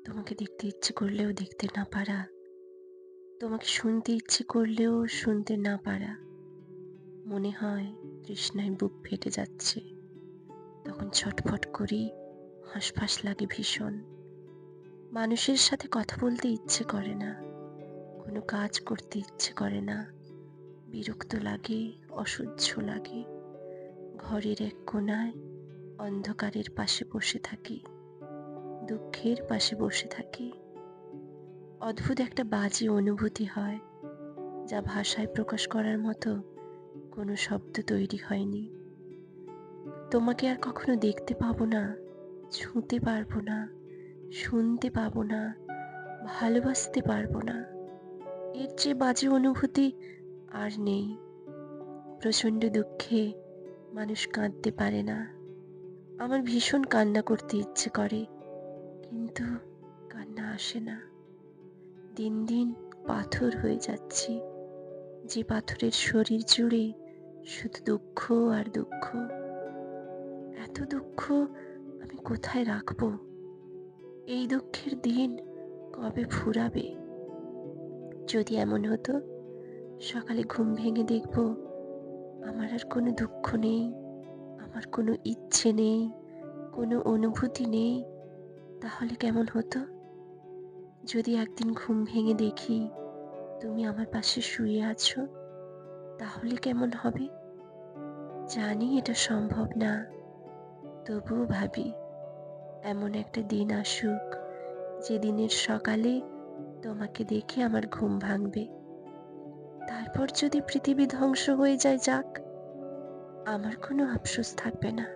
তোমাকে দেখতে ইচ্ছে করলেও দেখতে না পারা, তোমাকে শুনতে ইচ্ছে করলেও শুনতে না পারা। মনে হয় তৃষ্ণায় বুক ফেটে যাচ্ছে। তখন ছটফট করি, হাঁসফাঁস লাগে ভীষণ। মানুষের সাথে কথা বলতে ইচ্ছে করে না, কোনো কাজ করতে ইচ্ছে করে না। বিরক্ত লাগে, অসহ্য লাগে। ঘরের এক কোণায় অন্ধকারের পাশে বসে থাকি, দুঃখের পাশে বসে থাকি। অদ্ভুত একটা বাজে অনুভূতি হয়, যা ভাষায় প্রকাশ করার মতো কোনো শব্দ তৈরি হয়নি। তোমাকে আর কখনো দেখতে পাবো না, ছুঁতে পারবো না, শুনতে পাবো না, ভালোবাসতে পারবো না। এর চেয়ে বাজে অনুভূতি আর নেই। প্রচণ্ড দুঃখে মানুষ কাঁদতে পারে না। আমার ভীষণ কান্না করতে ইচ্ছে করে, কিন্তু কান্না আসে না। দিন দিন পাথর হয়ে যাচ্ছি, যে পাথরের শরীর জুড়ে শুধু দুঃখ আর দুঃখ। এত দুঃখ আমি কোথায় রাখবো? এই দুঃখের দিন কবে ফুরাবে? যদি এমন হতো, সকালে ঘুম ভেঙে দেখবো আমার আর কোনো দুঃখ নেই, আমার কোনো ইচ্ছে নেই, কোনো অনুভূতি নেই, তাহলে কেমন হতো? যদি একদিন ঘুম ভেঙে দেখি তুমি আমার পাশে শুয়ে আছো, তাহলে কেমন হবে? জানি এটা সম্ভব না, তবুও ভাবি এমন একটা দিন আসুক, যে দিনের সকালে তোমাকে দেখে আমার ঘুম ভাঙবে। তারপর যদি পৃথিবী ধ্বংস হয়ে যায়, যাক, আমার কোনো আফসোস থাকবে না।